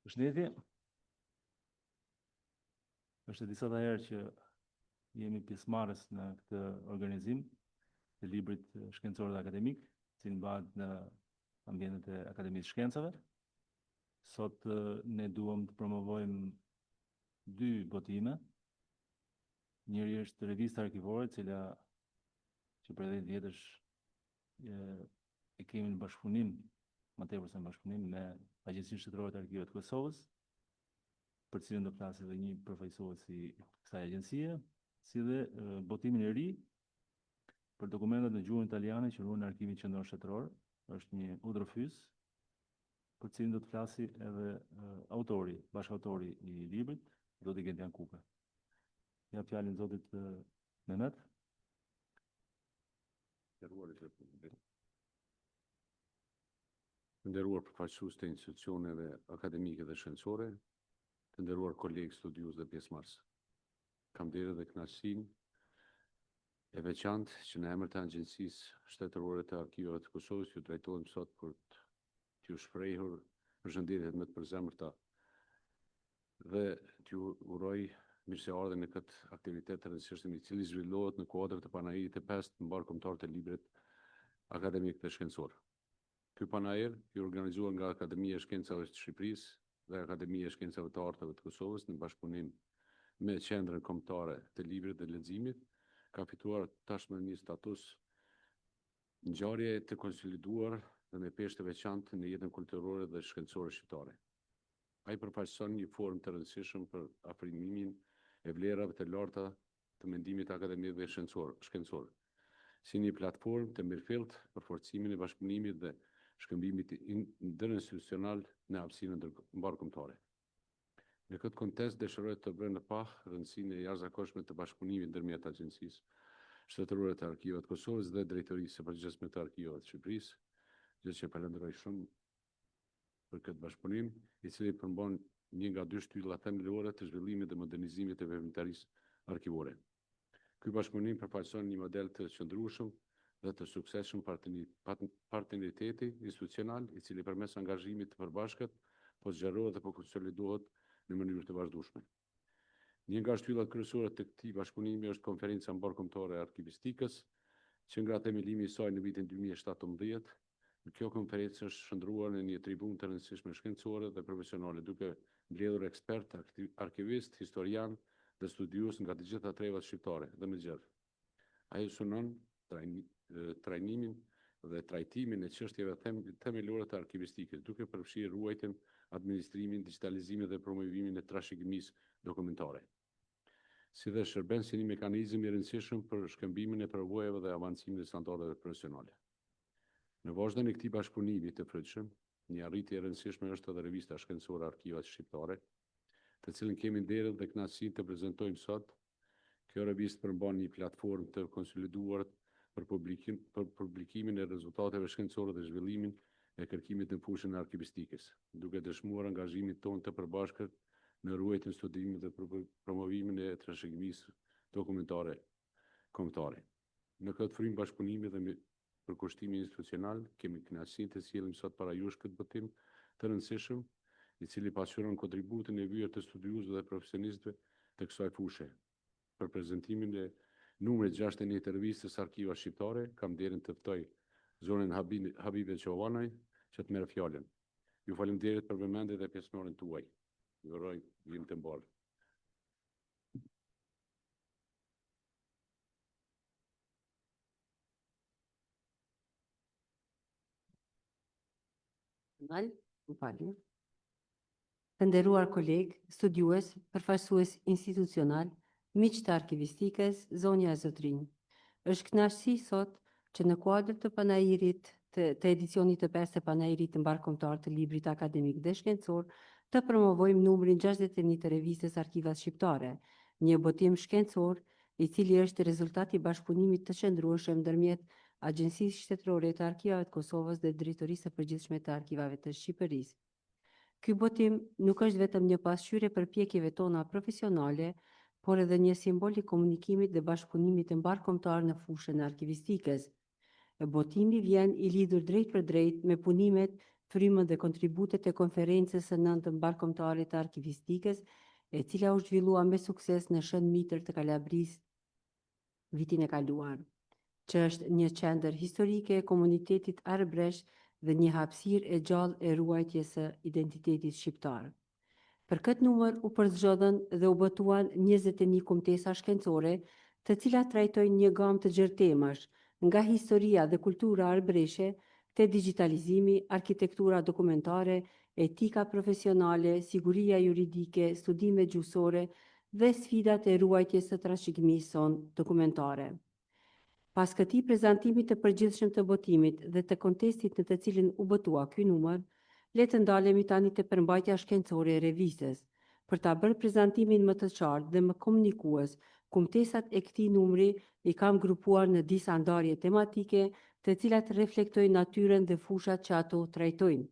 Përshëndetje. Është disa herë që jemi pjesëmarrës në këtë organizim të librit shkencor dhe akademik, që mbahet në ambientet e Akademisë Shkencave. Sot ne duam të promovojmë dy botime. Njëri është revista arkivore, që për 10 vjetësh e kemi në bashkëpunim, më tepër se në bashkëpunim me Agjencinë Shtetërore të Arkiveve të Kosovës, për cilën do flasë edhe një përfaqësues i kësaj agjencie, si dhe botimin e ri për dokumentat në gjuhën italiane që ruhen në Arkivin Qendror Shtetëror. Është një udhërfys, për cilin do të flasi edhe bashkëautori i librit, zoti Gentian Kuka. Ja fjalën zotit Mehmet. Të nderuar përfaqësues të institucioneve akademike dhe shkencore, të nderuar kolegë studiues dhe pjesëmarrës. Kam derën dhe kënaqësinë e veçantë që në emër të Agjencisë Shtetërore të Arkiveve të Kosovës ju drejtohem sot për t'ju shprehur përshëndetjet më të përzemërta dhe t'ju uroj mirëseardhjen në këtë aktivitet të rëndësishëm i cili zhvillohet në kuadër të panajirit të 5 mbarkumtar të librit akademik të shkencor. Ky panajir i organizuar nga Akademia e Shkencave të Shqipërisë dhe Akademia e Shkencave të Arteve të Kosovës në bashkëpunim me Qendrën Kombëtare të Librit dhe Leximit ka fituar tashmë një status ngjarje të konsoliduar dhe me peshë të veçantë në jetën kulturore dhe shkencore shqiptare. Ai përfaqëson një formë të rëndësishme për afrimimin e vlerave të larta të mendimit akademik dhe shkencor, si një platformë të mirëfillt për forcimin e bashkëpunimit dhe shkëmbimit interinstitucional në hapësirën mbarkombëtare. Në këtë kontekst dëshiroj të vërë në pa rëndësinë e jashtëzakonshme të bashkëpunimit ndërmjet Agjencisë Shtetërore të Arkiveve të Kosovës dhe Drejtorisë së Përgjithshme të Arkiveve të Shqipërisë, gjë që falenderoj shumë për këtë bashkëpunim, i cili përmban një nga dy shtylla themelore të zhvillimit dhe modernizimit të veprimtarisë arkivore. Ky bashkëpunim përfaqëson një model të qëndrueshëm dhe të suksesshëm partneriteti institucional, i cili përmes angazhimit të përbashkët po zgjerohet dhe po konsolidohet në mënyrë të vazhdueshme. Një nga shtyllat kryesore të këtij bashkëpunimi është Konferenca Mbarkombëtare e Arkivistikës, që nga themelimi i saj në vitin 2017, kjo konferencë është shndruar në një tribunë të rëndësishme shkencore dhe profesionale, duke mbledhur ekspertë, arkivistë, historianë dhe studiues nga të gjitha trevat shqiptare dhe më gjerë. Ajo synon trajnimin dhe trajtimin e çështjeve themelore të arkivistikës, duke përfshirë ruajtjen, administrimin, digitalizimin dhe promovimin e trashëgimisë dokumentare, si dhe shërben si një mekanizëm i rëndësishëm për shkëmbimin e përvojave dhe avancimin e standardeve profesionale. Në vazhdim e këtij bashkëpunimi të frytshëm, një arritje e rëndësishme është edhe revista shkencore Arkivat Shqiptare, të cilën kemi nderën dhe kënaqësinë të prezantojmë sot. Kjo revistë përmban një platformë të konsoliduar për publikimin e rezultateve shkencore dhe zhvillimin e kërkimit në fushën e arkivistikës, duke dëshmuar angazhimin tonë të përbashkët në ruajtjen, studimin dhe promovimin e trashëgimisë dokumentare kombëtare. Në këtë frymë bashkëpunimi dhe për kushtimin institucional, kemi kënaqësinë të sjellim sot para jush këtë botim të rëndësishëm, i cili pasqyron kontributin e vyer të studiuesve dhe profesionistëve të kësaj fushë. Për prezantimin e numrit 61 të revistës Arkiva Shqiptare, kam derën të ftoj zonën Habibe Çovanaj që të merr fjalën. Ju faleminderit për vëmendjen dhe pjesëmarrjen tuaj. Ju uroj vim të mbarë. Të nderuar kolegë, studiues, përfaqësues institucional, miq të arkivistikës, zonja e Zotrinj. Është kënaqësi sot që në kuadër të panajirit të edicionit të 5 të panajirit të mbarkombëtar të librit akademik dhe shkencor, të promovojmë numrin 61 të revistës Arkivat Shqiptare, një botim shkencor i cili është rezultati i bashkëpunimit të qëndrueshëm ndërmjet Agjencisë Shtetërore të Arkivave të Kosovës dhe Drejtorisë së Përgjithshme të Arkivave të Shqipërisë. Ky botim nuk është vetëm një pasqyrje përpjekjeve tona profesionale, por edhe një simbol i komunikimit dhe bashkëpunimit të mbarkombëtar në fushën e arkivistikës. Botimi vjen i lidhur drejt për drejt me punimet frymën dhe kontributet e konferencës së 9 mbarkombëtare të arkivistikës, e cila u zhvillua me sukses në Shën Mitër të Kalabrisë vitin e kaluar, që është një qendër historike e komunitetit arbëresh dhe një hapësirë e gjallë e ruajtjes së identitetit shqiptar. Për këtë numër u përzgjodhen dhe u botuan 21 kumtesa shkencore, të cilat trajtojnë një gamë të gjerë temash, nga historia dhe kultura arbëreshe, te digitalizimi, arkitektura dokumentare, etika profesionale, siguria juridike, studime gjuhësore dhe sfidat e ruajtjes së trashëgimisë son dokumentare. Pas këtij prezantimi të përgjithshëm të botimit dhe të kontestit në të cilin u botua ky numër, le të ndalemi tani te përmbajtja shkencore e revistës. Për ta bërë prezantimin më të qartë dhe më komunikues, kumtesat e këtij numri i kam grupuar në disa ndarje tematike, të cilat reflektojnë natyrën dhe fushat që ato trajtojnë.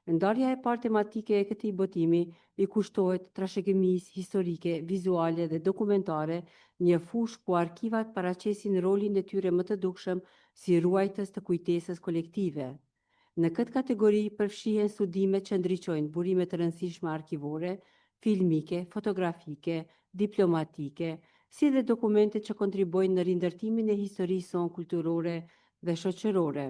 Ndarja e parë tematike e këtij botimi i kushtohet trashëgimisë historike, vizuale dhe dokumentare, një fushë ku arkivat paraqesin rolin e tyre më të dukshëm si ruajtës të kujtesës kolektive. Në këtë kategori përfshihen studimet që ndriçojnë burime të rëndësishme arkivore, filmike, fotografike, diplomatike, si dhe dokumente që kontribojnë në rindërtimin e historisë sonë kulturore dhe shoqërore.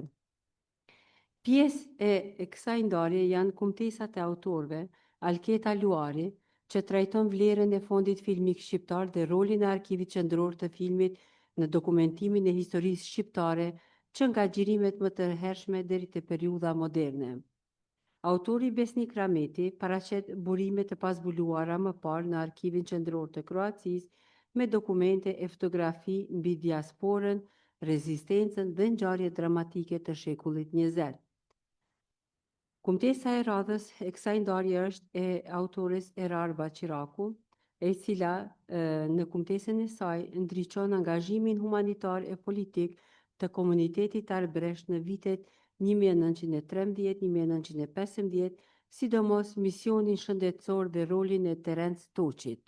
Pjesë e kësaj ndarje janë kumtesat e autorëve, Alketa Luari, që trajton vlerën e fondit filmik shqiptar dhe rolin e arkivit qendror të filmit në dokumentimin e historisë shqiptare, që nga xhirimet më të hershme deri te periudha moderne. Autori Besnik Rameti paraqet burime të pazbuluara më parë në Arkivin Qendror të Kroacisë, me dokumente e fotografi mbi diasporën, rezistencën dhe ngjarjet dramatike të shekullit 20. Kumtesa e radhës e kësaj ndarje është e autores Erar Baqiraku, e cila në kumtesën e saj ndriçon angazhimin humanitar e politik të komunitetit arbëresh në vitet 1913-1915, sidomos misionin shëndetësor dhe rolin e Terence Toçit.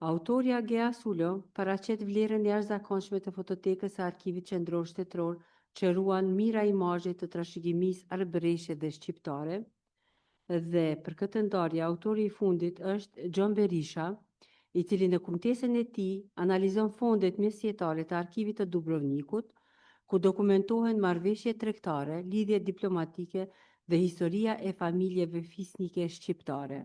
Autorja Gea Sulo paraqet vlerën e jashtëzakonshme të fototekës së Arkivit Qendror Shtetëror, që ruan mira imazhe të trashëgimisë arbëreshe dhe shqiptare, dhe për këtë ndarje autori i fundit është Gjon Berisha, i cili në kumtesën e tij analizon fondet mesjetare të Arkivit të Dubrovnikut, ku dokumentohen marrëveshje tregtare, lidhje diplomatike dhe historia e familjeve fisnike shqiptare.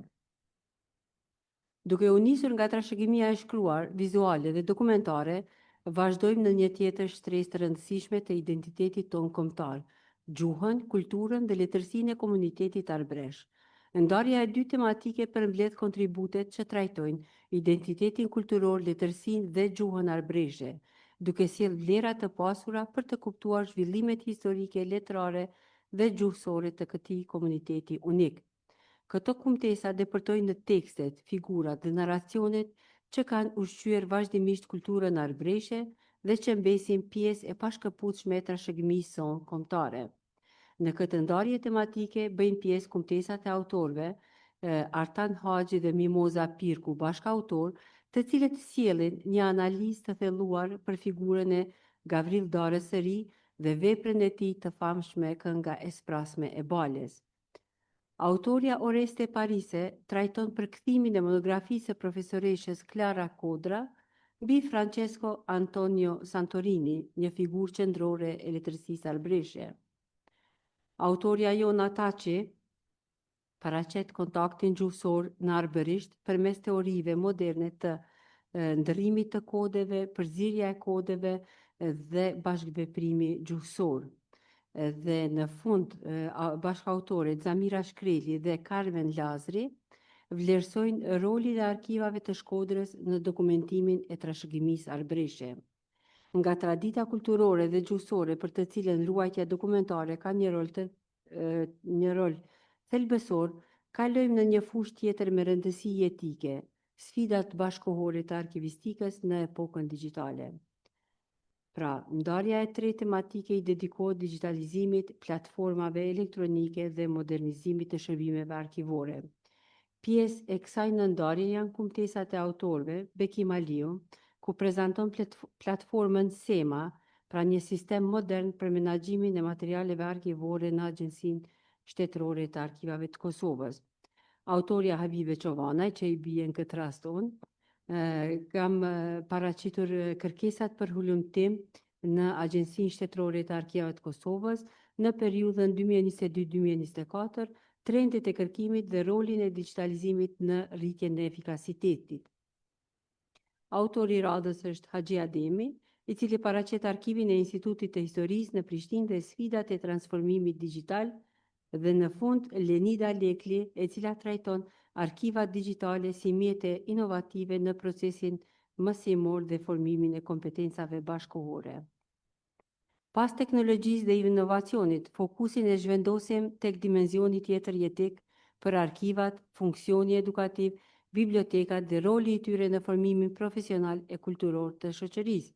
Duke u nisur nga trashëgimia e shkruar, vizuale dhe dokumentare, vazhdojmë në një tjetër shtresë të rëndësishme të identitetit tonë kombëtar, gjuhën, kulturën dhe letërsinë e komunitetit arbëresh. Ndarja e dytë tematike përmbledh kontributet që trajtojnë identitetin kulturor, letërsinë dhe gjuhën arbëreshe, duke sjellë vlera të pasura për të kuptuar zhvillimet historike, letrare dhe gjuhësore të këtij komuniteti unik. Këto kumtesa depërtojnë në tekstet, figurat dhe narracionet që kanë ushqyer vazhdimisht kulturën arbëreshe dhe që mbesin pjesë e pashkëputshme e trashëgimisë sonë kombëtare. Në këtë ndarje tematike bëjnë pjesë kumtesat e autorëve Artan Haxhi dhe Mimoza Pirku, bashkautor, të cilët sjellin një analizë të thelluar për figurën e Gavril Darës së Ri dhe veprën e tij të famshme Kënga e sprasme e Bales. Autoria Oreste Parise trajton përkthimin e monografisë së profesoreshës Klara Kodra mbi Francesco Antonio Santorini, një figurë qendrore e letërsisë arbëreshe. Autoria Jona Taçi paraqet kontaktin gjuhësor në arbërisht përmes teorive moderne të ndërrimit të kodeve, përzierja e kodeve dhe bashkëveprimi gjuhësor. Dhe në fund, bashkautorët Zamira Shkreli dhe Carmen Lazri vlerësojnë rolin e arkivave të Shkodrës në dokumentimin e trashëgimisë arbëreshe. Nga tradita kulturore dhe gjuhësore për të cilën ruajtja dokumentare ka një rol thelbësor, kalojmë në një fushë tjetër me rëndësi jetike, sfidat bashkëkohore të arkivistikës në epokën digjitale. Pra, ndarja e tretë tematike i dedikohet digitalizimit, platformave elektronike dhe modernizimit të shërbimeve arkivore. Pjesë e kësaj nëndarje janë kumtesat e autorëve Bekim Aliu, ku prezanton platformën SEMA, pra një sistem modern për menaxhimin e materialeve arkivore në Agjencinë shtetërore të arkivave të Kosovës. Autorja Habibe Çovanaj, që i bie në këtë rast unë, kam paraqitur kërkesat për hulumtim në Agjencinë Shtetërore të Arkivave të Kosovës në periudhën 2022-2024, trendet e kërkimit dhe rolin e digitalizimit në rritjen e efikasitetit. Autori i radhës është Haxhi Ademi, i cili paraqet arkivin e Institutit të Historisë në Prishtinë dhe sfidat e transformimit digjital, dhe në fund Lenida Lekli, e cila trajton arkivat digjitale si mjete inovative në procesin mësimor dhe formimin e kompetencave bashkëkohore. Pas teknologjisë dhe inovacionit, fokusin e zhvendosim tek dimensioni tjetër jetik për arkivat, funksioni edukativ, bibliotekat dhe roli i tyre në formimin profesional e kulturor të shoqërisë.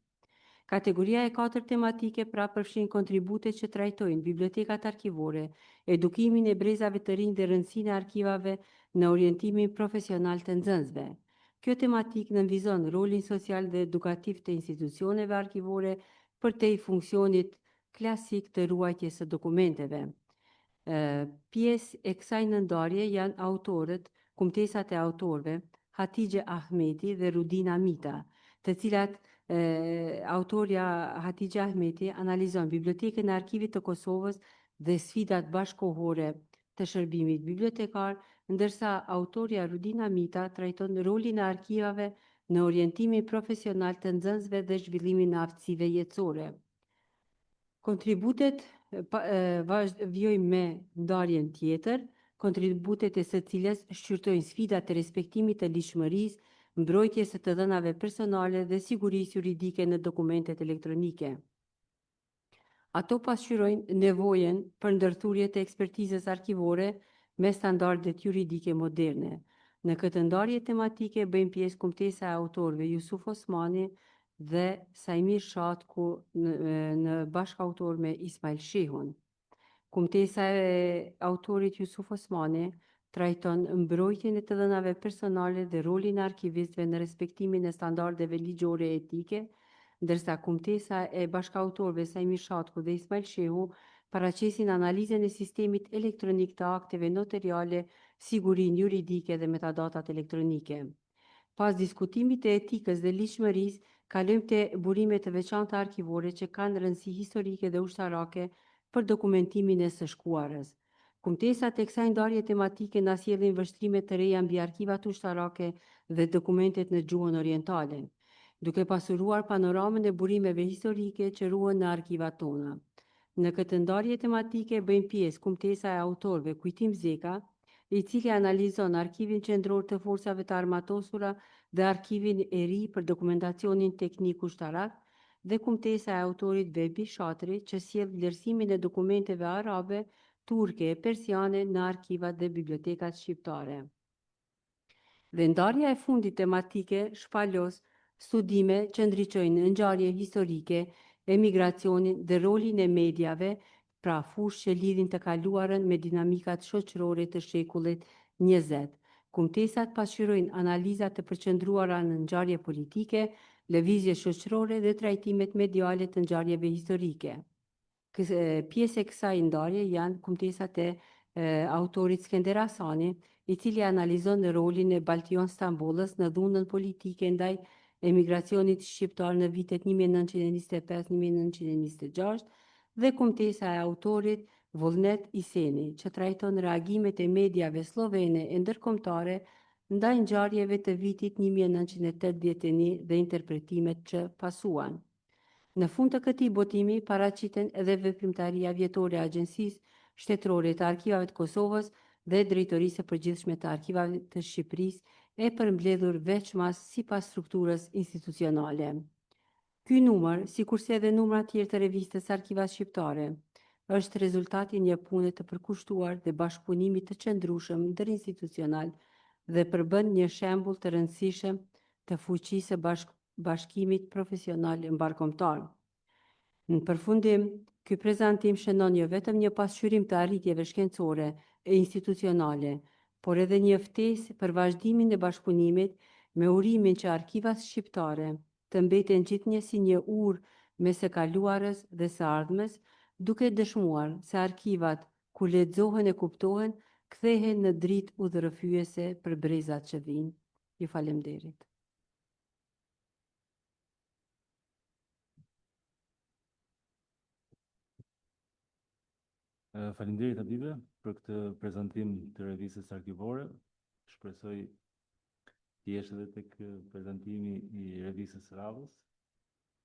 Kategoria e 4 tematike pra përfshin kontributet që trajtojnë bibliotekat arkivore, edukimin e brezave të rinj dhe rëndësinë e arkivave në orientimin profesional të nxënësve. Kjo tematik nënvizon rolin social dhe edukativ të institucioneve arkivore përtej funksionit klasik të ruajtjes së dokumenteve. Pjesë e kësaj nëndarje janë autorët, kumtesat e autorëve, Hatixhe Ahmeti dhe Rudina Mita, të cilat autorja Hatixhe Ahmeti analizon bibliotekën e Arkivit të Kosovës dhe sfidat bashkëkohore të shërbimit bibliotekar, ndërsa autorja Rudina Mita trajton rolin e arkivave në orientimin profesional të nxënësve dhe zhvillimin e aftësive jetësore. Kontributet vazhdojmë me ndarjen tjetër, kontributet e së cilës shqyrtojnë sfidat e respektimit të ligjshmërisë, mbrojtjes së të dhënave personale dhe sigurisë juridike në dokumentet elektronike. Ato pasqyrojnë nevojen për ndërthurje të ekspertizës arkivore me standardet juridike moderne. Në këtë ndarje tematike bëjmë pjesë kumtesa e autorëve Jusuf Osmani dhe Sajmir Shatku në bashkautor me Ismail Shehun. Kumtesa e autorit Jusuf Osmani trajton mbrojtjen e të dhënave personale dhe rolin e arkivistëve në respektimin e standardeve ligjore e etike, ndërsa kumtesa e bashkautorëve Sajmir Shatku dhe Ismail Shehu paraqesin analizën e sistemit elektronik të akteve notariale, sigurinë juridike dhe metadatat elektronike. Pas diskutimit të etikës dhe ligjshmërisë, kalojmë te burimet e veçanta arkivore që kanë rëndësi historike dhe ushtarake për dokumentimin e së shkuarës. Kumtesat e kësaj ndarje tematike na sjellin vështrime të reja mbi arkivat ushtarake dhe dokumentet në gjuhën orientale, duke pasuruar panoramën e burimeve historike që ruhen në arkivat tona. Në këtë ndarje tematike bëjmë pjesë kumtesa e autorëve Kujtim Zeka, i cili analizon arkivin qendror të forcave të armatosura dhe arkivin e ri për dokumentacionin teknik ushtarak, dhe kumtesa e autorit Bebi Shatri, që sjell vlerësimin e dokumenteve arabe, turke, persiane në arkivat dhe bibliotekat shqiptare. Dhe ndarja e fundit tematike shpalos studime që ndriçojnë ngjarje historike, emigracionin dhe rolin e mediave, pra fushë që lidhin të kaluarën me dinamikat shoqërore të shekullit 20. Kumtesat pasqyrojnë analizat të përqendruara në ngjarje politike, lëvizje shoqërore dhe trajtimet mediale të ngjarjeve historike. Pjesë e kësaj ndarje janë kumtesat e autorit Skender Hasani, i cili analizon rolin e Baltion Stambollës në dhunën politike ndaj emigracionit shqiptar në vitet 1925-1926, dhe kumtesa e autorit Vullnet Iseni, që trajton reagimet e mediave slovene e ndërkombëtare ndaj ngjarjeve të vitit 1981 dhe interpretimet që pasuan. Në fund të këtij botimi paraqiten edhe veprimtaria vjetore e Agjencisë Shtetërore të Arkivave të Kosovës dhe Drejtorisë së Përgjithshme të Arkivave të Shqipërisë, e përmbledhur veçmas sipas strukturës institucionale. Ky numër, sikurse edhe numra tjerë të revistës Arkivat Shqiptare, është rezultati një pune të përkushtuar dhe bashkëpunimit të qëndrueshëm ndërinstitucional dhe përbën një shembull të rëndësishëm të fuqisë së bashkimit profesional mbarkombëtar. Në përfundim, ky prezantim shënon jo vetëm një pasqyrim të arritjeve shkencore e institucionale, por edhe një ftesë për vazhdimin e bashkëpunimit me urimin që arkivat shqiptare të mbeten gjithnjë si një urë mes së kaluarës dhe së ardhmes, duke dëshmuar se arkivat ku lexohen e kuptohen, kthehen në dritë udhërrëfyese për brezat që vijnë. Ju falemnderit. Faleminderit Habibe për këtë prezantim të revistës arkivore. Shpresoj të jesh edhe tek prezantimi i revistës Ravës,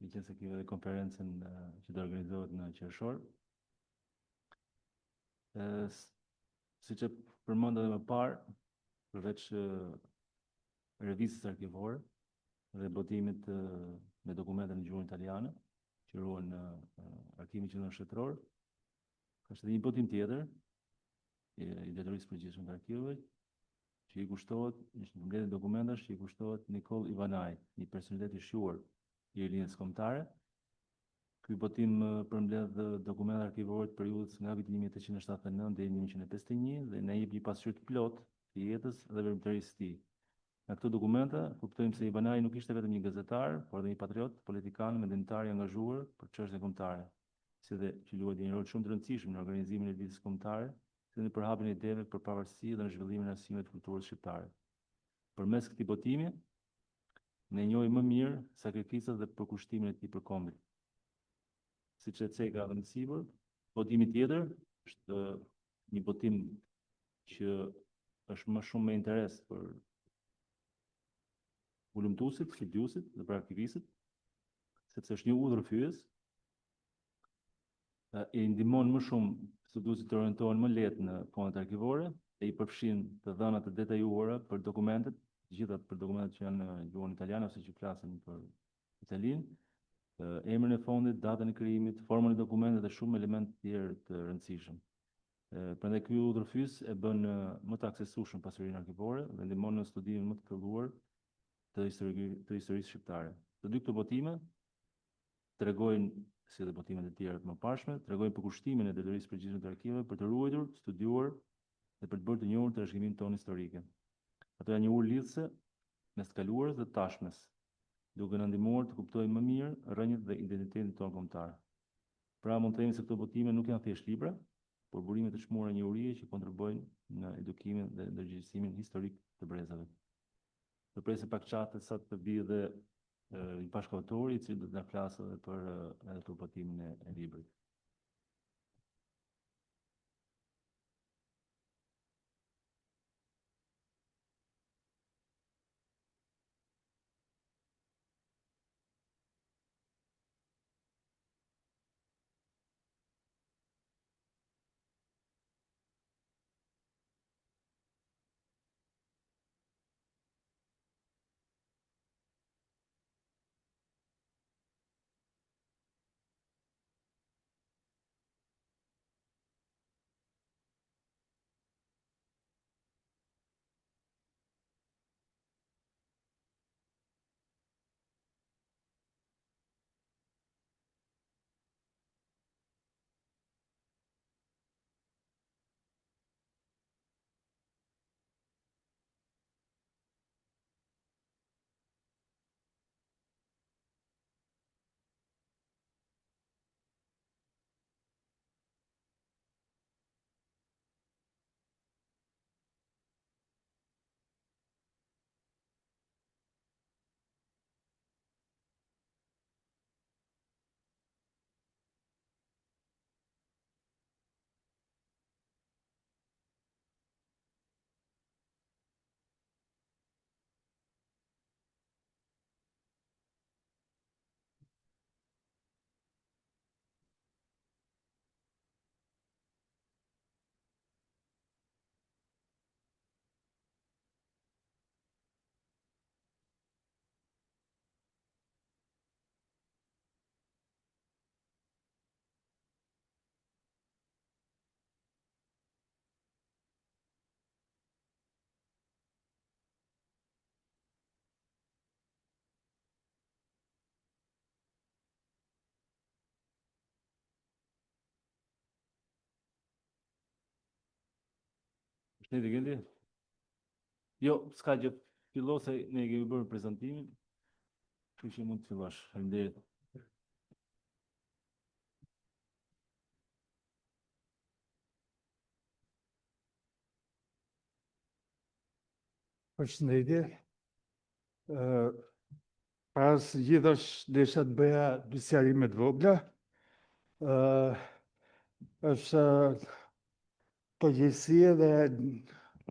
meqense kemi edhe konferencën që do organizohet në qershor. Siç e përmenda edhe më parë, përveç revistës arkivore dhe botimit me dokumente në gjuhën italiane, që ruhen në Arkimin Qendror Shtetëror, ka edhe një botim tjetër i Drejtorisë Përgjithshme të Arkiveve, që i kushtohet, është një mbledhje dokumentash që i kushtohet Nikol Ivanaj, një personalitet i shquar i linjës kombëtare. Ky botim përmbledh dokumenta arkivore të periudhës nga viti 1879 deri në 1951 dhe na jep një pasqyrë të plotë të jetës dhe veprimtarisë së tij. Nga këto dokumenta kuptojmë se Ivanaj nuk ishte vetëm një gazetar, por edhe një patriot, politikan, mendimtar i angazhuar për çështje kombëtare, si dhe që luajti një rol shumë të rëndësishëm në organizimin e lëvizjes kombëtare, si dhe në përhapjen e ideve për pavarësi dhe në zhvillimin e arsimeve të kulturës shqiptare. Përmes këtij botimi, ne njohim më mirë sakrificat dhe përkushtimin e tij për kombin. Siç e ceka edhe më sipër, botimi tjetër është një botim që është më shumë me interes për ulëmtuesit, studiuesit dhe për arkivistët, sepse është një udhërrëfyes, i ndihmon më shumë studiuesit të orientohen më lehtë në fondet arkivore e i përfshin të dhënat të detajuara për dokumentet, të gjitha për dokumentet që janë në gjuhën italiane ose që flasin për Italinë, emrin e fondit, datën e krijimit, formën e dokumentit dhe shumë elementë të tjerë të rëndësishëm. Prandaj ky udhërrëfyes e bën më të aksesueshëm pasurinë arkivore dhe ndihmon në studimin më të thellëruar të historisë shqiptare. Të dy këto botime tregojnë, si dhe botimet e tjera të mëparshme, tregojnë përkushtimin e Drejtorisë Përgjithshme të Arkiveve për të ruajtur, studiuar dhe për të bërë të njohur trashëgiminë tonë historike. Ato janë një urë lidhëse mes të kaluarës dhe të tashmes, duke na ndihmuar të kuptojmë më mirë rrënjët dhe identitetin tonë kombëtar. Pra mund të themi se këto botime nuk janë thjesht libra, por burime të çmuara njohurie që kontribuojnë në edukimin dhe ndërgjegjësimin historik të brezave. Do presim pak çate sa të bie dhe një bashkëautori i cili do të na flasë edhe për këtë botimin e librit. Përshëndetje Gendi. Jo, s'ka gjë, fillo se ne kemi bërë prezantimin, kështu që mund të fillosh. Faleminderit. Përshëndetje. Para së gjithësh desha të bëja dy sqarime të vogla. Është përgjegjësie dhe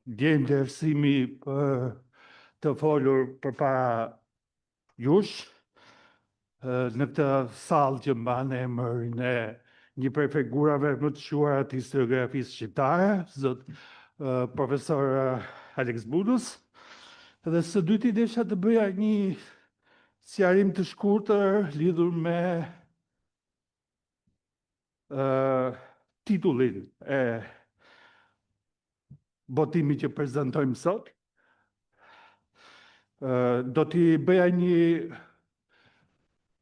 ndjem vlerësimi për të folur përpara jush në këtë sallë që mban emrin e një prej figurave më të shuara të historiografisë shqiptare, zot profesor Alex Budus. Dhe së dyti desha të bëja një sqarim të shkurtër lidhur me titullin e botimit që prezantojmë sot. Do t'i bëja një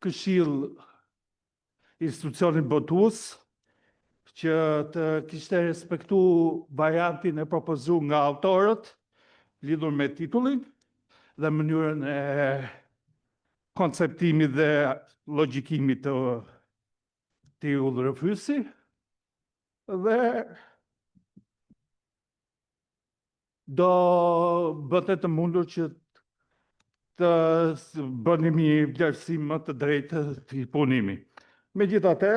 këshill institucionit botues që të kishte respektu variantin e propozuar nga autorët lidhur me titullin dhe mënyrën e konceptimit dhe logjikimit të këtij udhërofyesi dhe do bëte të mundur që të bënim një vlerësim më të drejtë të këtij punimi. Megjithatë,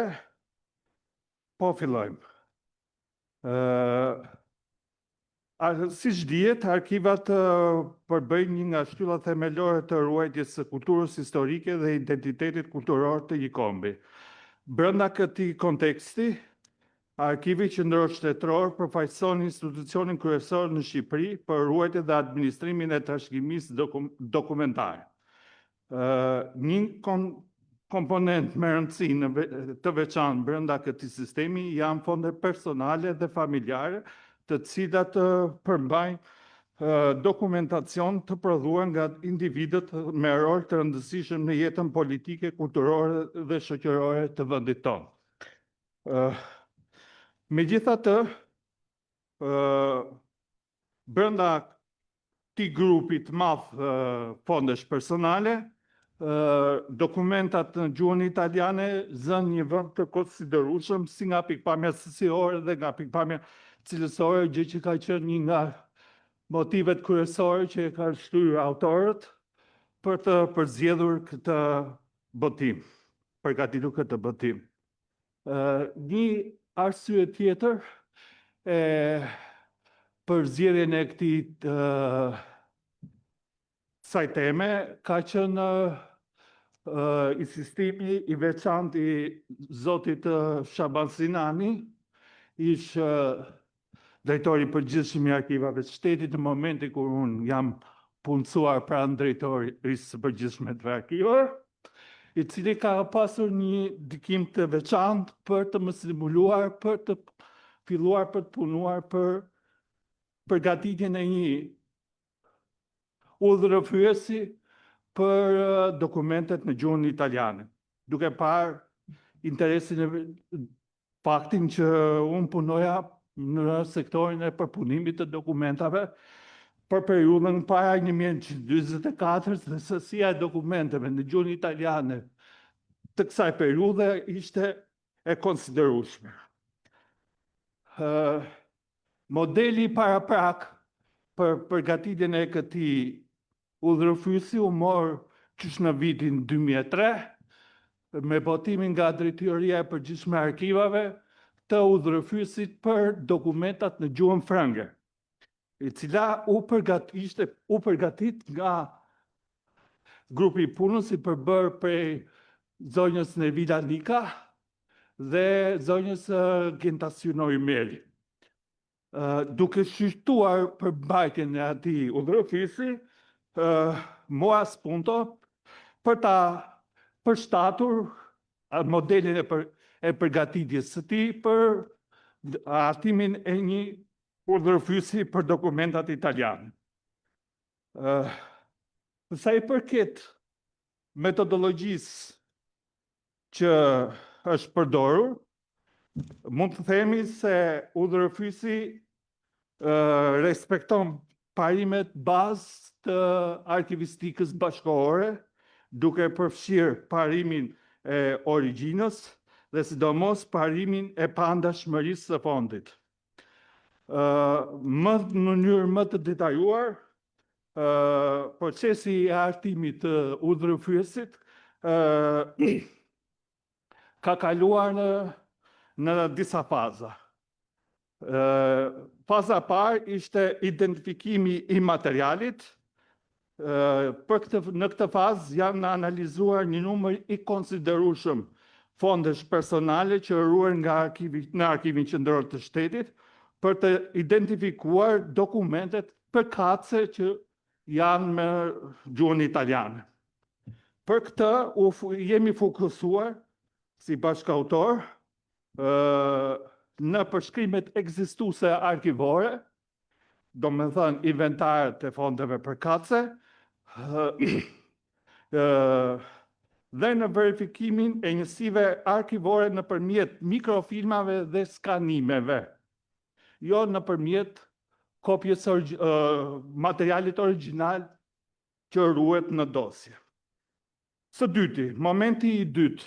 po fillojmë. Siç dihet, arkivat përbëjnë një nga shtyllat themelore të ruajtjes së kulturës historike dhe identitetit kulturor të një kombi. Brenda këtij konteksti, Arkivi Qendror Shtetëror përfaqëson institucionin kryesor në Shqipëri për ruajtje dhe administrimin e trashëgimisë dokumentare. Një komponent me rëndësi të veçantë brenda këtij sistemi janë fondet personale dhe familjare, të cilat përmbajnë dokumentacion të prodhuar nga individët me rol të rëndësishëm në jetën politike, kulturore dhe shoqërore të vendit tonë. Megjithatë, brenda këtij grupi të madh fondesh personale, dokumentat në gjuhën italiane zënë një vend të konsiderueshëm si nga pikpamja cilësore dhe nga pikpamja cilësore, gjë që ka qenë një nga motivet kryesore që e kanë shtyr autorët për të përzgjedhur këtë botim, përgatitur këtë botim. Një arsye tjetër e përzgjedhjen e kësaj teme ka qenë insistimi i veçantë i zotit Shaban Sinani, ish drejtori i përgjithshëm i arkivave të shtetit në momentin kur unë jam punësuar pranë drejtorisë së përgjithshme të arkivave, i cili ka pasur një ndikim të veçantë për të më stimuluar për të filluar për të punuar për përgatitjen e një udhërofyesi për dokumentet në gjuhën italiane, duke parë interesin e faktin që unë punoja në sektorin e përpunimit të dokumentave për periudhën para 1944 dhe sësia e dokumenteve në gjuhën italiane të kësaj periudhe ishte e konsiderueshme. Modeli paraprak për përgatitjen e këtij udhërofyesi u mor qysh në vitin 2003 me botimin nga Drejtoria e Përgjithshme e Arkivave të udhërofyesit për dokumentat në gjuhën frënge, i cila u përgatit nga grupi i punës i përbërë prej zonjës Nervida Nika dhe zonjës Gentaciuno Imeli. Duke shqyrtuar përmbajtjen e atij udhërofyesi, mua spunto për ta përshtatur modelin e përgatitjes së tij për hartimin e një udhërofyesi për dokumentat italiane. Sa i përket metodologjisë që është përdorur, mund të themi se udhërofyesi respekton parimet bazë të arkivistikës bashkëkohore, duke përfshirë parimin e origjinës dhe sidomos parimin e pandashmërisë së fondit. Në mënyrë më të detajuar, procesi i artimit të udhërfyesit ka kaluar në disa faza. Faza parë ishte identifikimi i materialit. Në këtë fazë janë analizuar një numër i konsiderueshëm fondesh personale që ruhen në Arkivin Qendror të Shtetit për të identifikuar dokumentet përkatëse që janë me gjuhën italiane. Për këtë jemi fokusuar si bashkautor në përshkrimet ekzistuese arkivore, do me thënë inventarët e fondeve përkatëse, dhe në verifikimin e njësive arkivore nëpërmjet mikrofilmave dhe skanimeve, jo nëpërmjet kopjes materialit origjinal që ruhet në dosje. Së dyti, momenti i dytë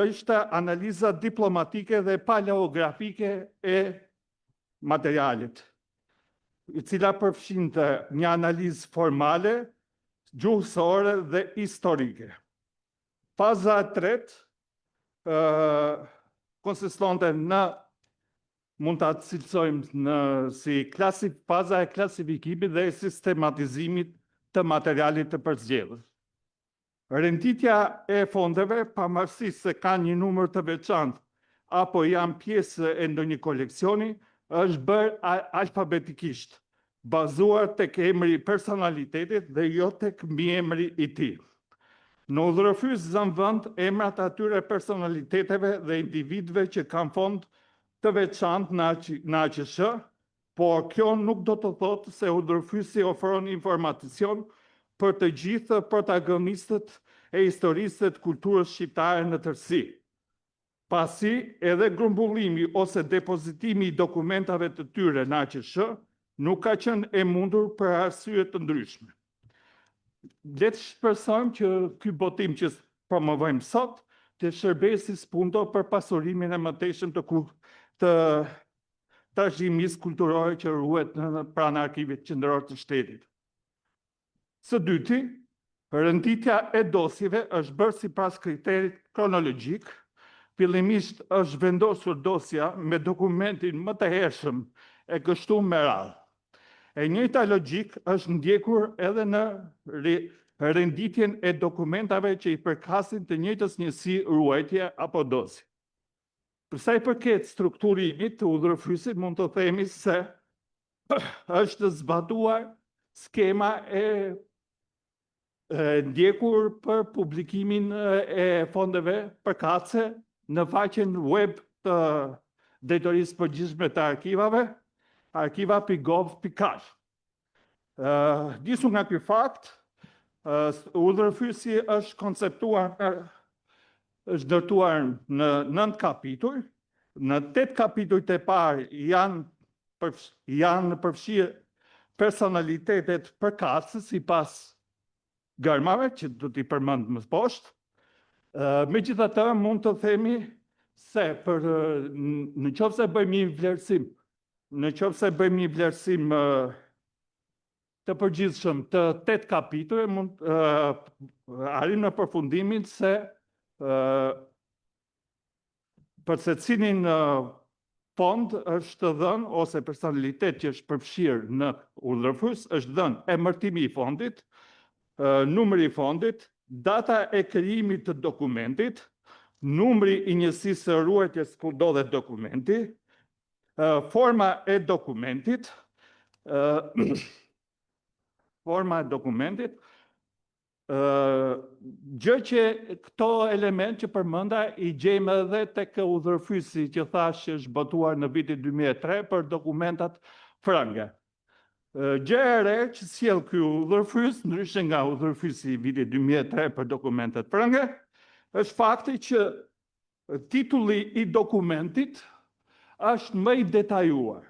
është analiza diplomatike dhe paleografike e materialit, i cila përfshinte një analizë formale, gjuhësore dhe historike. Faza e tretë konsistonte mund ta cilësojmë si faza e klasifikimit dhe sistematizimit të materialit të përzgjedhur. Renditja e fondeve, pavarësisht se kanë një numër të veçantë apo janë pjesë e ndonjë koleksioni, është bërë alfabetikisht, bazuar tek emri i personalitetit dhe jo tek mbiemri i tij. Në udhërfyes zënë vend emrat atyre personaliteteve dhe individëve që kanë fond të veçantë në AQSH, por kjo nuk do të thotë se udhërfyesi ofron informacion për të gjithë protagonistët e historisë të kulturës shqiptare në tërësi. Pasi edhe grumbullimi ose depozitimi i dokumentave të tyre në AQSH nuk ka qenë e mundur për arsye të ndryshme. Le të shpresojmë që ky botim që promovojmë sot të shërbejë si spunto për pasurimin e mëtejshëm të trashëgimisë kulturore që ruhet pranë Arkivit Qendror të Shtetit. Së dyti, renditja e dosjeve është bërë sipas kriterit kronologjik. Fillimisht është vendosur dosja me dokumentin më të hershëm e kështu me radhë. E njëjta logjik është ndjekur edhe në renditjen e dokumentave që i përkasin të njëjtës njësi ruajtje apo dosje. Për sa i përket strukturimit të udhërfyesit, mund të themi se është zbatuar skema e ndjekur për publikimin e fondeve përkatëse në faqen web të Drejtorisë Përgjithshme të Arkivave, arkiva.gov.kr. Nisur nga ky fakt, udhërfyesi është konceptuar, është ndërtuar në 9 kapituj. Në 8 kapitujt e parë janë përfshirë personalitetet përkatëse sipas gërmave që do t'i përmend më poshtë. Megjithatë, mund të themi se në qoftë se bëjmë një vlerësim të përgjithshëm të 8 kapituj, mund arrim në përfundimin se për secilin fond është dhënë ose personalitet që është përfshirë në udhërfyes është dhënë emërtimi i fondit, numri i fondit, data e krijimit të dokumentit, numri i njësisë së ruajtjes ku ndodhet dokumenti, forma e dokumentit, gjë që këto element që përmenda i gjejmë edhe tek udhërfyesi që thash që është botuar në vitin 2003 për dokumentat frënge. Gjë e re që sjell ky udhërfyes, ndryshe nga udhërfyesi i vitit 2003 për dokumentet frënge, është fakti që titulli i dokumentit është më i detajuar.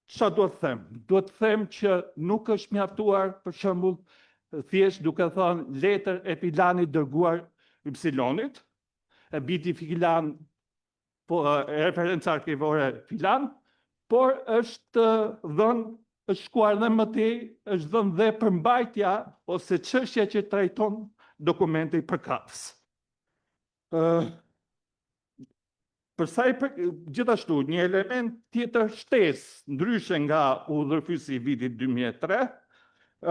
Çfarë duhet të them? Duhet të them që nuk është mjaftuar, për shembull, thjesht duke thënë letër e filanit dërguar Y-it, e biti filan, referencë arkivore filan, por është dhënë është shkuar dhe më tej, është dhënë dhe përmbajtja ose çështja që trajton dokumenti përkatës. Për sa i gjithashtu, një element tjetër shtesë, ndryshe nga udhërfysi i vitit 2003,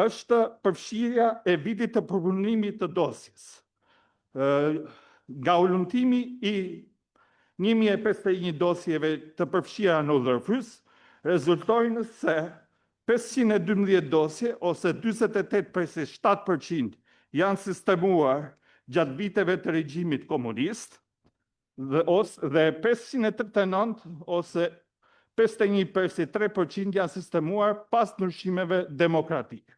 është përfshirja e vitit të përpunimit të dosjes. Nga ulëmtimi i 1051 dosjeve të përfshira në udhërfys, rezultojnë se 512 dosje, ose 48,7% janë sistemuar gjatë viteve të regjimit komunist, dhe 539, ose 51,3% janë sistemuar pas ndryshimeve demokratike.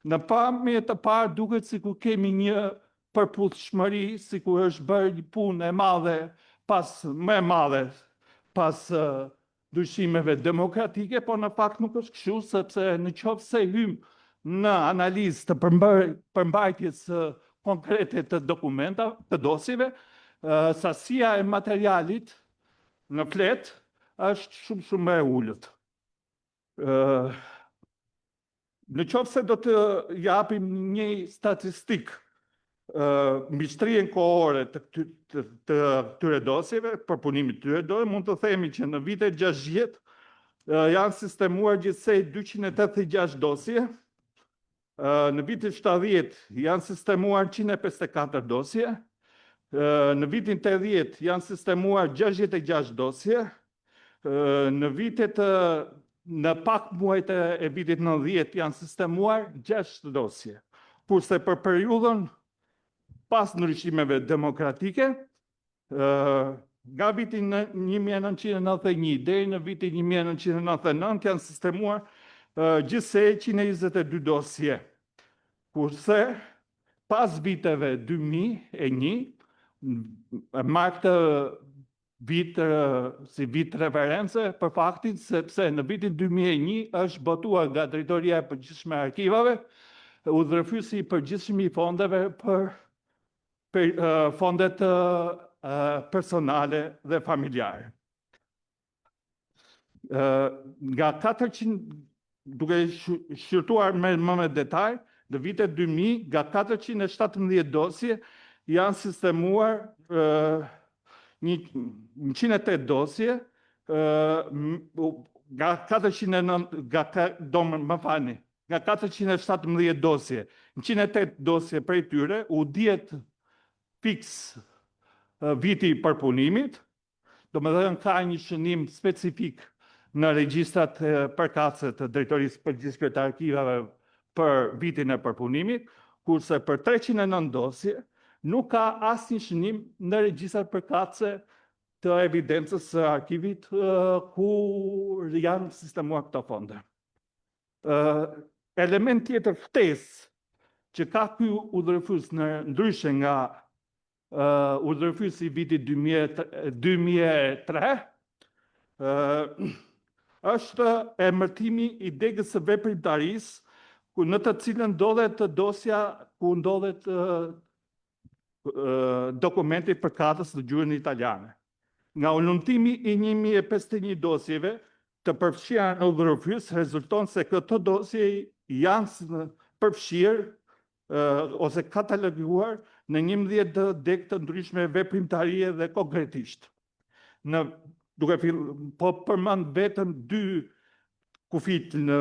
Në pamje të parë duket sikur kemi një përputhshmëri, sikur është bërë një punë e madhe më e madhe pas ndryshimeve demokratike, po në fakt nuk është kështu, sepse në qoftë se hym në analizë të përmbajtjes konkrete të dokumentave, të dosjeve, sasia e materialit në flet është shumë e ulët. Në qoftë se do të japim një statistik mbishtrien kohore të këtyre dosjeve, përpunimit të këtyre dosjeve, mund të themi që në vitet 60 janë sistemuar gjithsej 286 dosje, në vitin 70 janë sistemuar 154 dosje, në vitin 80 janë sistemuar 66 dosje, në pak muajt e vitit 90 janë sistemuar 6 dosje, kurse për periudhën pas ndryshimeve demokratike, nga vitin 1991 deri në vitin 1999 janë sistemuar gjithsej 122 dosje, kurse pas viteve 2001, marrë këtë vit si vit reference për faktin sepse në vitin 2001 është botuar nga Drejtoria e Përgjithshme e Arkivave udhërfysi i përgjithshëm i fondeve për fondet personale dhe familjare. Nga 400, duke shqyrtuar më me detaj, në vitet 2000, nga 417 dosje janë sistemuar 108 dosje, nga 417 dosje, 108 dosje prej tyre u diet fiks viti i përpunimit, do më dhënë ka një shënim specifik në regjistrat përkatëse të Drejtorisë Përgjithshme të Arkivave për vitin e përpunimit, kurse për 309 dosje nuk ka asnjë shënim në regjistrat përkatëse të evidencës së arkivit ku janë sistemuar këto fonde. Element tjetër ftesë që ka ky udhërfys ndryshe nga udhërfysi i vitit 2003, është emërtimi i degës së veprimtarisë në të cilën ndodhet dosja ku ndodhet dokumenti përkatës në gjuhën italiane. Nga ulëmtimi i 1051 dosjeve të përfshira në udhërfys rezulton se këto dosje janë përfshirë ose kataloguar në 11 degë të ndryshme veprimtarie dhe konkretisht. Po përmend vetëm 2 kufit në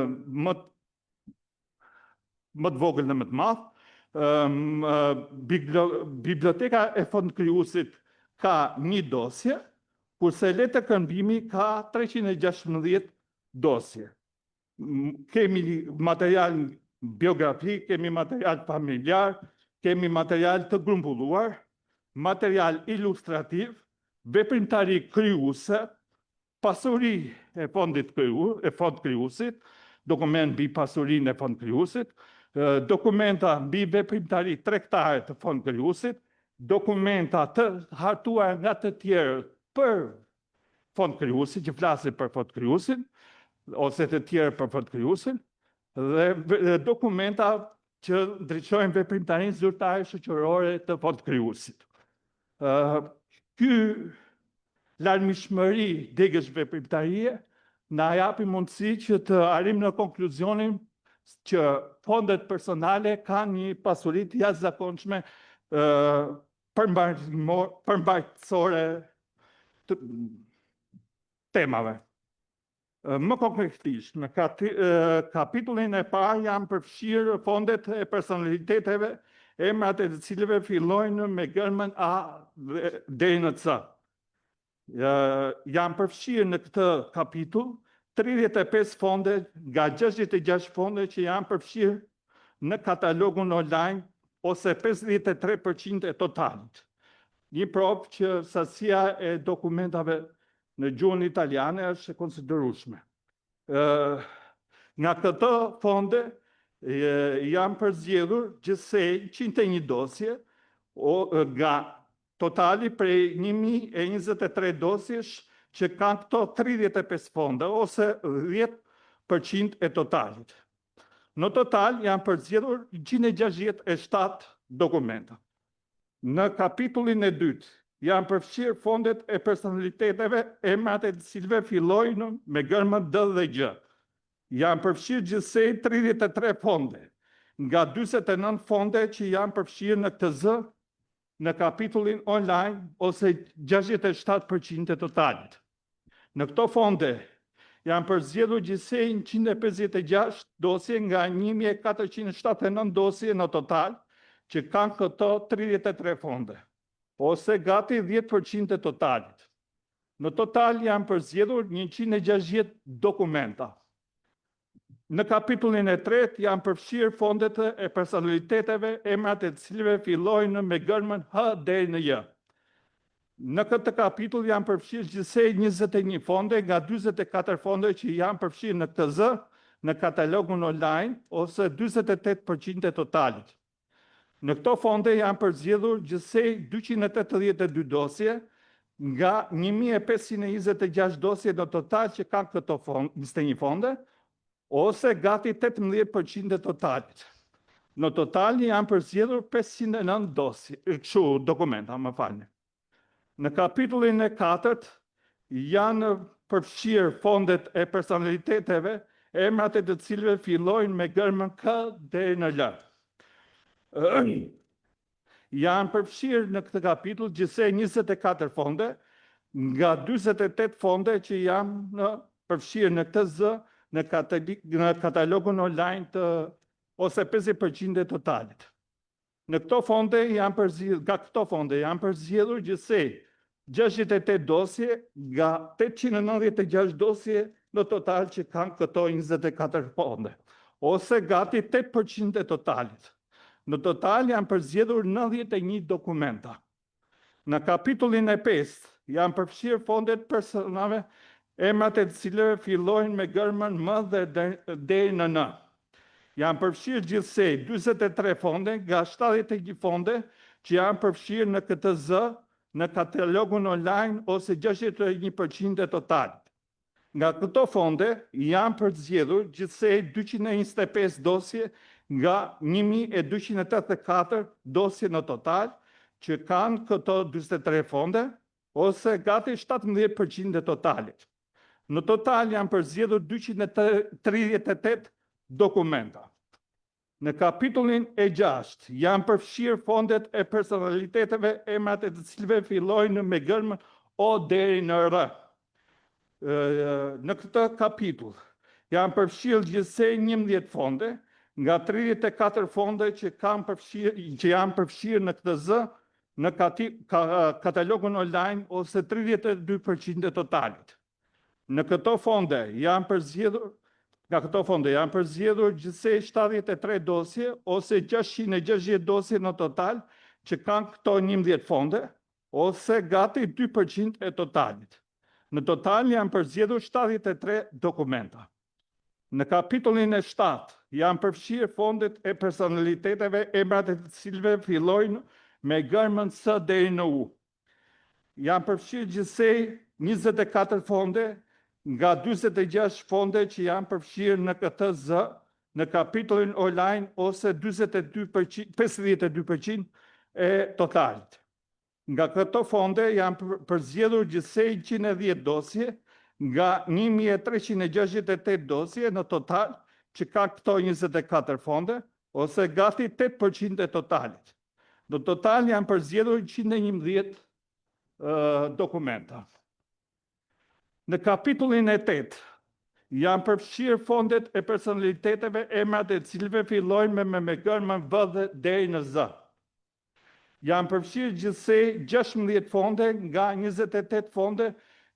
më të vogël në më të madh. Biblioteka e fondkrijuesit ka 1 dosje, kurse letë këmbimi ka 316 dosje. Kemi material biografik, kemi material familjar, kemi material të grumbulluar, material ilustrativ, veprimtari krijuese, pasuri e fondit krijuesit, dokument mbi pasurinë e fond krijuesit, dokumenta mbi veprimtari tregtare të fond krijuesit, dokumenta të hartuar nga të tjerë për fond krijuesit, që flasin për fond krijuesin, ose të tjerë për fond krijuesin, dhe dokumenta që ndriçojnë veprimtarinë zyrtare shoqërore të fond krijuesit. Ky larmishmëri degësh veprimtarie na japi mundësi që të arrim në konkluzionin që fondet personale kanë një pasuri të jashtëzakonshme përmbajtësore të temave. Më konkretisht, në kapitullin e parë janë përfshirë fondet e personaliteteve, emrat e të cilëve fillojnë me gërmën A deri në C. Janë përfshirë në këtë kapitull 35 fonde nga 66 fonde që janë përfshirë në katalogun online ose 53% e totalit. Një provë që sasia e dokumentave në gjuhën italiane është e konsiderueshme. Nga këto fonde janë përzgjedhur gjithsej 101 dosje nga totali prej 1023 dosjesh që kanë këto 35 fonde ose 10% e totalit. Në total janë përzgjedhur 167 dokumenta. Në kapitullin e dytë janë përfshirë fondet e personaliteteve, emrat e të cilëve fillojnë me gërmën D dhe G. Janë përfshirë gjithsej 33 fonde, nga 49 fonde që janë përfshirë në këtë zë në kapitullin online ose 67% e totalit. Në këto fonde janë përzgjedhur gjithsej 156 dosje nga 1479 dosje në total që kanë këto 33 fonde, ose gati 10% e totalit. Në total janë përzgjedhur 160 dokumenta. Në kapitullin e tretë janë përfshirë fondet e personaliteteve, emrat e cilëve fillojnë me gërmën H deri në J. Në këtë kapitull janë përfshirë gjithsej 21 fonde nga 44 fonde që janë përfshirë në këtë zë në katalogun online ose 48% e totalit. Në këto fonde janë përzgjedhur gjithsej 282 dosje nga 1526 dosje në total që kanë këto 21 fonde, ose gati 18% e totalit. Në total janë përzgjedhur 509 dokumenta, më falni. Në kapitullin e 4 janë përfshirë fondet e personaliteteve, emrat e të cilëve fillojnë me gërmën K deri në L. Janë përfshirë në këtë kapitull gjithsej 24 fonde, nga 48 fonde që janë përfshirë në këtë zë në katalogun online ose 50% e totalit. Në këto fonde janë përzgjedhur gjithsej 68 dosje nga 896 dosje në total që kanë këto 24 fonde, ose gati 8% e totalit. Në total janë përzgjedhur 91 dokumenta. Në kapitullin e 5 janë përfshirë fondet personave, emrat e të cilëve fillojnë me gërmën M dhe deri në N. Janë përfshirë gjithsej 43 fonde nga 71 fonde që janë përfshirë në këtë zë në katalogun online ose 61% e totalit. Nga këto fonde janë përzgjedhur gjithsej 225 dosje nga 1284 dosje në total që kanë këto 43 fonde ose gati 17% e totalit. Në total janë përzgjedhur 238 dokumenta. Në kapitullin e 6 janë përfshirë fondet e personaliteteve, emrat e të cilëve fillojnë me gërmën O deri në R. Në këtë kapitull janë përfshirë gjithsej 11 fonde nga 34 fonde që janë përfshirë në këtë zë në katalogun online ose 32% e totalit. Në këto fonde janë përzgjedhur gjithsej 73 dosje ose 660 dosje në total që kanë këto 11 fonde ose gati 2% e totalit. Në total janë përzgjedhur 73 dokumenta. Në kapitullin e 7 janë përfshirë fondet e personaliteteve, emrat e të cilëve fillojnë me gërmën S deri në U. Janë përfshirë gjithsej 24 fonde nga 46 fonde që janë përfshirë në këtë zë në kapitullin online ose 52% e totalit. Nga këto fonde janë përzgjedhur gjithsej 110 dosje nga 1368 dosje në total, që ka këto 24 fonde, ose gati 8% e totalit. Në total janë përzgjedhur 111 dokumenta. Në kapitullin e 8, janë përfshirë fondet e personaliteteve emrat e cilëve fillojnë me gërmën V deri në Z. Janë përfshirë gjithsej 16 fonde nga 28 fonde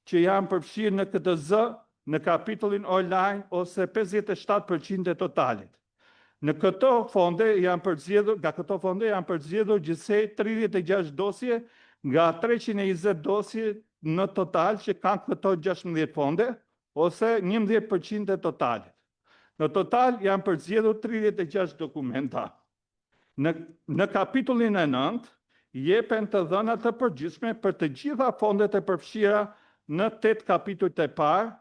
që janë përfshirë në KTZ në kapitullin online ose 57% e totalit. Nga këto fonde janë përzgjedhur gjithsej 36 dosje nga 320 dosje në total që kanë këto 16 fonde, ose 11% e totalit. Në total janë përzgjedhur 36 dokumenta. Në kapitullin e 9, jepen të dhënat të përgjithshme për të gjitha fondet e përfshira në 8 kapitujt e parë,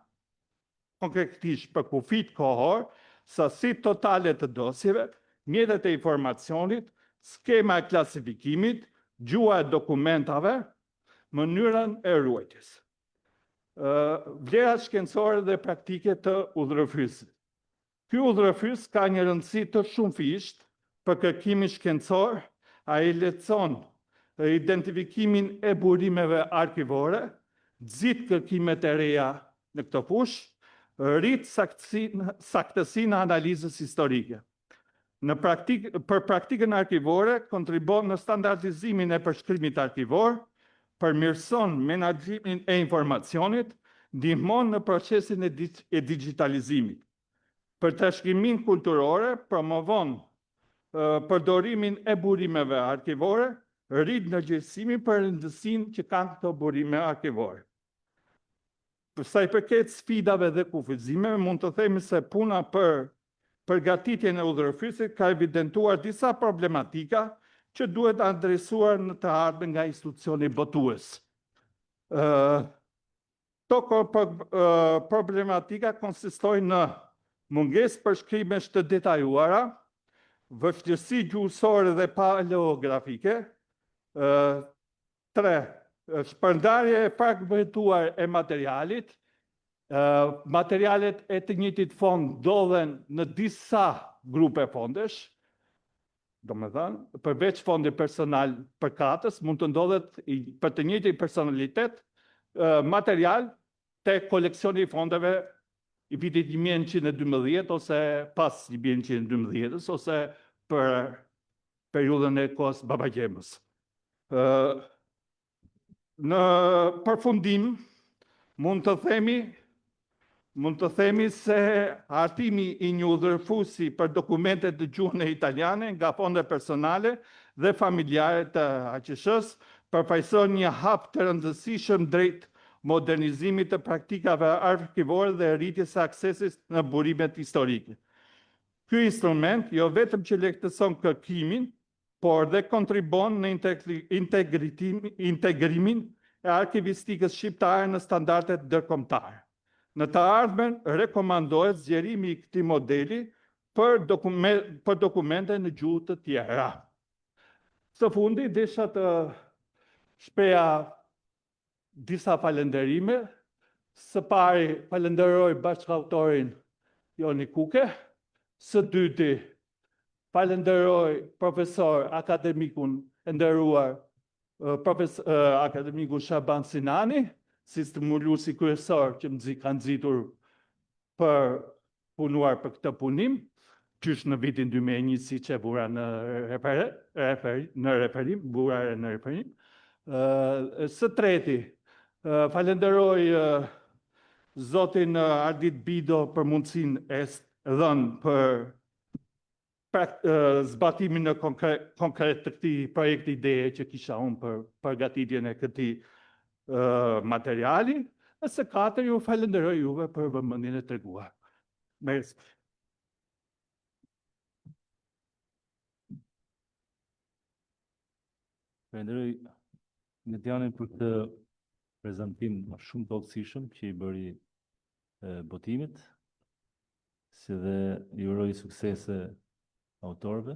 konkretisht për kufit kohor, sasi totale të dosjeve, mjetet e informacionit, skema e klasifikimit, gjua e dokumentave, mënyrën e ruajtjes. Vlerat shkencore dhe praktike të udhërëfysit. Ky udhërëfys ka një rëndësi të shumëfisht për kërkimin shkencor, ai lehtëson identifikimin e burimeve arkivore, nxit kërkimet e reja në këtë fushë, rrit saktësinë e analizës historike. Për praktikën arkivore, kontribon në standardizimin e përshkrimit arkivor, përmirëson menaxhimin e informacionit, ndihmon në procesin e digitalizimit. Për trashëgiminë kulturore, promovon përdorimin e burimeve arkivore, rrit në gjësimin për rëndësinë që kanë këto burime arkivore. Për sa i përket sfidave dhe kufizimeve, mund të themi se puna për përgatitjen e udhërëfysit ka evidentuar disa problematika që duhet adresuar në të ardhmen nga institucioni botues. Këto problematika konsistojnë në mungesë përshkrimesh të detajuara, vështirësi gjuhësore dhe paleografike, 3. Shpërndarje e fragmentuar e materialit, materialet e të njëjtit fond ndodhen në disa grupe fondesh, domethënë, përveç fondi personal përkatës, mund të ndodhet për të njëjtin personalitet material te koleksioni i fondeve i vitit 1912 ose pas 1912 ose për periudhën e kohës Babagjemës. Në përfundim, mund të themi se hartimi i një udhërfusi për dokumentet në gjuhën e italiane nga fonde personale dhe familjare të AQSH-s përfaqëson një hap të rëndësishëm drejt modernizimit të praktikave arkivore dhe rritjes së aksesit në burimet historike. Ky instrument jo vetëm që lehtëson kërkimin, por dhe kontribon në integrimin e arkivistikës shqiptare në standardet ndërkombëtare. Në të ardhmen, rekomandohet zgjerimi i këtij modeli për dokumente në gjuhë të tjera. Së fundi, desha të shpreha disa falënderime. Së pari, falenderoj bashkëautorin Joni Kuke. Së dyti, falenderoj profesor akademikun e nderuar akademikun Shaban Sinani, si stimuluesi kryesor që ka nxitur për punuar për këtë punim, qysh në vitin 2001 siç e vura në referim. Së treti, falenderoj zotin Ardit Bido për mundësinë e dhënë për zbatimin në konkret të këtij projekti ideje që kisha unë për përgatitjen e këtij materiali, e së katër ju falenderoj juve për vëmendjen e treguar. Mersi. Falenderoj Medianin për këtë prezantim shumë të oksishëm që i bëri botimit, si dhe i uroj suksese autorëve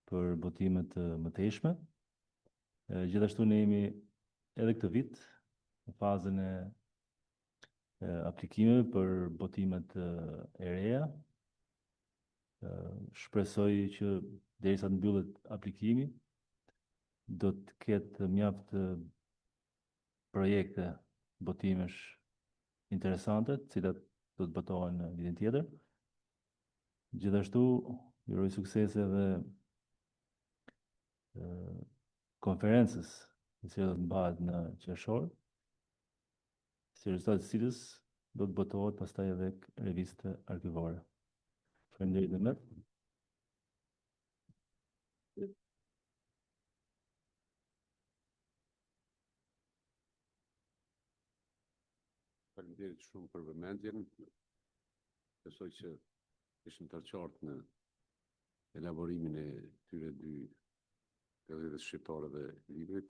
për botimet të mëtejshme. Gjithashtu ne jemi edhe këtë vit në fazën e aplikimeve për botimet e reja. Shpresoj që derisa të mbyllet aplikimi, do të ketë mjaft projekte botimesh interesante, të cilat do të botohen në vitin tjetër. Gjithashtu, ju uroj suksese dhe konferencës e cila do të mbahet në qershor, si rezultat të cilës do të botohet pastaj edhe revistë arkivore. Faleminderit dhe më. Faleminderit shumë për vëmendjen. Besoj që ishim të qartë në elaborimin e këtyre dy gazetës shqiptare dhe librit.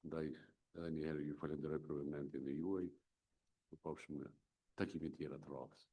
Ndaj edhe një herë ju falenderoj për vëmendjen e juaj. U pafshim në takime tjera të radhës.